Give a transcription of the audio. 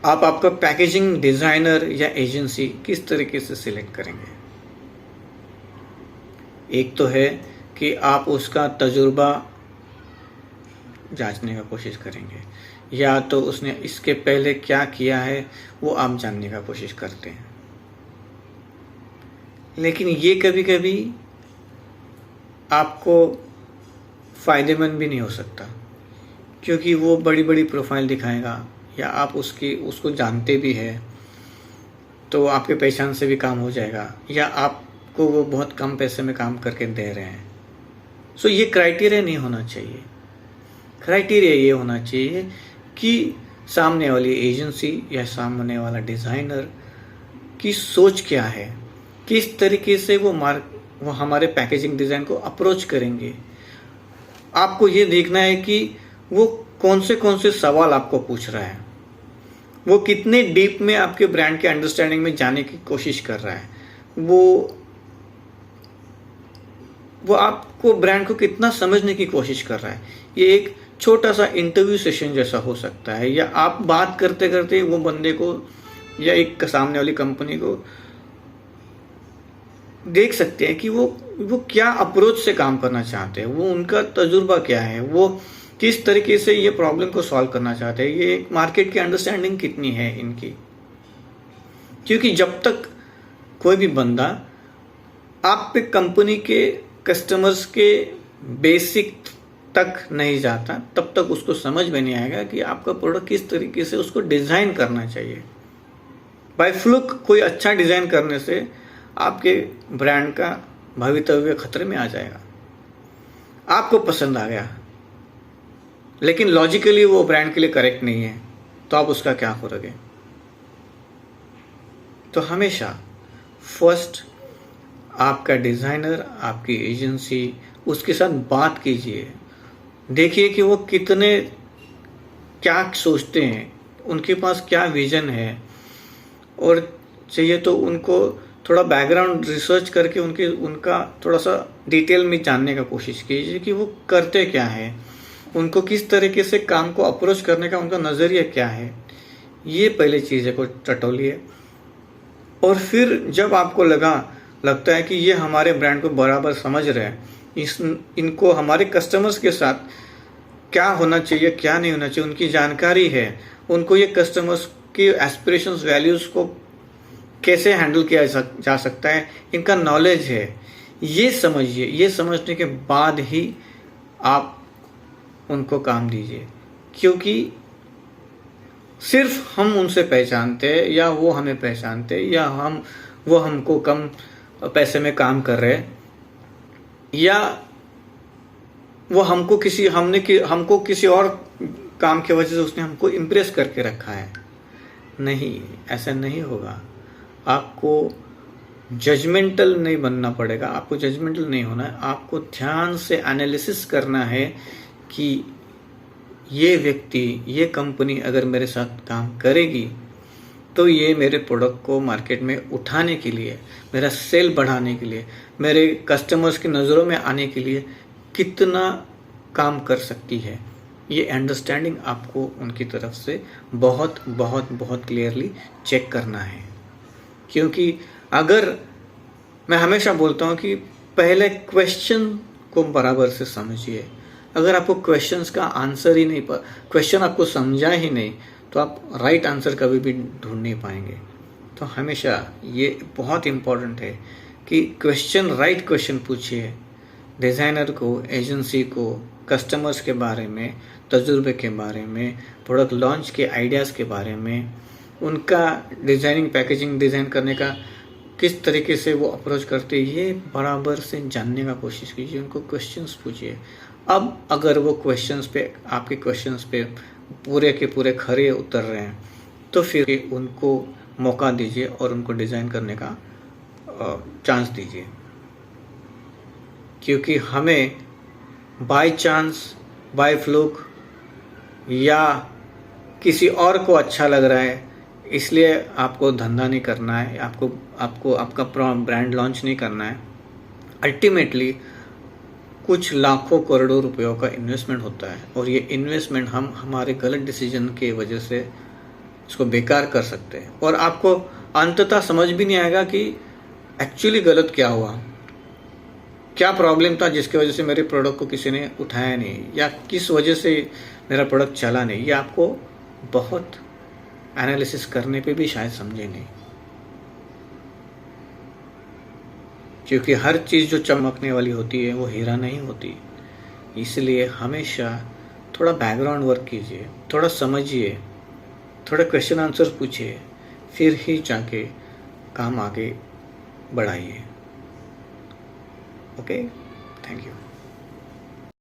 आप आपका packaging designer या एजेंसी किस तरीके से सिलेक्ट करेंगे? एक तो है कि आप उसका तजुर्बा जांचने का कोशिश करेंगे, या तो उसने इसके पहले क्या किया है वो आप जानने का कोशिश करते हैं। लेकिन ये कभी-कभी आपको फ़ायदेमंद भी नहीं हो सकता, क्योंकि वो बड़ी-बड़ी प्रोफाइल दिखाएगा, या आप उसको जानते भी हैं तो आपके पहचान से भी काम हो जाएगा, या आपको वो बहुत कम पैसे में काम करके दे रहे हैं। सो ये क्राइटेरिया नहीं होना चाहिए। क्राइटेरिया ये होना चाहिए कि सामने वाली एजेंसी या सामने वाला डिज़ाइनर की सोच क्या है, किस तरीके से वो हमारे पैकेजिंग डिज़ाइन को अप्रोच करेंगे। आपको ये देखना है कि वो कौन से सवाल आपको पूछ रहा है, वो कितने डीप में आपके ब्रांड के अंडरस्टैंडिंग में जाने की कोशिश कर रहा है, वो आपको ब्रांड को कितना समझने की कोशिश कर रहा है। ये एक छोटा सा इंटरव्यू सेशन जैसा हो सकता है, या आप बात करते करते वो बंदे को या एक सामने वाली कंपनी को देख सकते हैं कि वो क्या अप्रोच से काम करना चाहते हैं, वो उनका तजुर्बा क्या है, वो किस तरीके से ये प्रॉब्लम को सॉल्व करना चाहते हैं, ये एक मार्केट की अंडरस्टैंडिंग कितनी है इनकी। क्योंकि जब तक कोई भी बंदा आप पे कंपनी के कस्टमर्स के बेसिक तक नहीं जाता, तब तक उसको समझ में नहीं आएगा कि आपका प्रोडक्ट किस तरीके से उसको डिज़ाइन करना चाहिए। बाय फ्लुक कोई अच्छा डिज़ाइन करने से आपके ब्रांड का भवितव्य खतरे में आ जाएगा। आपको पसंद आ गया, लेकिन लॉजिकली वो ब्रांड के लिए करेक्ट नहीं है, तो आप उसका क्या करोगे? तो हमेशा फर्स्ट आपका डिज़ाइनर, आपकी एजेंसी, उसके साथ बात कीजिए। देखिए कि वो क्या सोचते हैं, उनके पास क्या विज़न है, और चाहिए तो उनको थोड़ा बैकग्राउंड रिसर्च करके उनका थोड़ा सा डिटेल में जानने का कोशिश कीजिए कि वो करते क्या है, उनको किस तरीके से काम को अप्रोच करने का उनका नज़रिया क्या है। ये पहले चीज़ें को टटोलिए, और फिर जब आपको लगता है कि ये हमारे ब्रांड को बराबर समझ रहे हैं, इनको हमारे कस्टमर्स के साथ क्या होना चाहिए, क्या नहीं होना चाहिए, उनकी जानकारी है, उनको ये कस्टमर्स की एस्पिरेशंस, वैल्यूज़ को कैसे हैंडल किया जा सकता है, इनका नॉलेज है, ये समझिए। ये समझने के बाद ही आप उनको काम दीजिए, क्योंकि सिर्फ हम उनसे पहचानते हैं, या वो हमें पहचानते, या वो हमको कम पैसे में काम कर रहे हैं, या वो हमको किसी और काम की वजह से उसने हमको इम्प्रेस करके रखा है। नहीं, ऐसा नहीं होगा। आपको जजमेंटल नहीं बनना पड़ेगा, आपको जजमेंटल नहीं होना है। आपको ध्यान से एनालिसिस करना है कि ये व्यक्ति, ये कंपनी अगर मेरे साथ काम करेगी तो ये मेरे प्रोडक्ट को मार्केट में उठाने के लिए, मेरा सेल बढ़ाने के लिए, मेरे कस्टमर्स की नज़रों में आने के लिए कितना काम कर सकती है। ये अंडरस्टैंडिंग आपको उनकी तरफ से बहुत बहुत बहुत क्लियरली चेक करना है। क्योंकि अगर, मैं हमेशा बोलता हूँ कि पहले क्वेश्चन को बराबर से समझिए। अगर आपको क्वेश्चंस का आंसर ही नहीं, क्वेश्चन आपको समझा ही नहीं, तो आप राइट आंसर कभी भी ढूंढ नहीं पाएंगे। तो हमेशा ये बहुत इम्पोर्टेंट है कि राइट क्वेश्चन पूछिए डिज़ाइनर को, एजेंसी को, कस्टमर्स के बारे में, तजुर्बे के बारे में, प्रोडक्ट लॉन्च के आइडियाज़ के बारे में, उनका पैकेजिंग डिज़ाइन करने का किस तरीके से वो अप्रोच करते हैं, ये बराबर से जानने का कोशिश कीजिए। उनको क्वेश्चंस पूछिए। अब अगर वो आपके क्वेश्चंस पे पूरे के पूरे खरे उतर रहे हैं, तो फिर उनको मौका दीजिए और उनको डिज़ाइन करने का चांस दीजिए। क्योंकि हमें बाय चांस, बाय फ्लूक, या किसी और को अच्छा लग रहा है इसलिए आपको धंधा नहीं करना है, आपको आपका ब्रांड लॉन्च नहीं करना है। अल्टीमेटली कुछ लाखों करोड़ों रुपयों का इन्वेस्टमेंट होता है, और ये इन्वेस्टमेंट हम हमारे गलत डिसीजन के वजह से इसको बेकार कर सकते हैं, और आपको अंततः समझ भी नहीं आएगा कि एक्चुअली गलत क्या हुआ, क्या प्रॉब्लम था जिसकी वजह से मेरे प्रोडक्ट को किसी ने उठाया नहीं, या किस वजह से मेरा प्रोडक्ट चला नहीं। ये आपको बहुत एनालिसिस करने पे भी शायद समझे नहीं, क्योंकि हर चीज़ जो चमकने वाली होती है वो हीरा नहीं होती। इसलिए हमेशा थोड़ा बैकग्राउंड वर्क कीजिए, थोड़ा समझिए, थोड़ा क्वेश्चन आंसर पूछिए, फिर ही जाके काम आगे बढ़ाइए। Okay, thank you.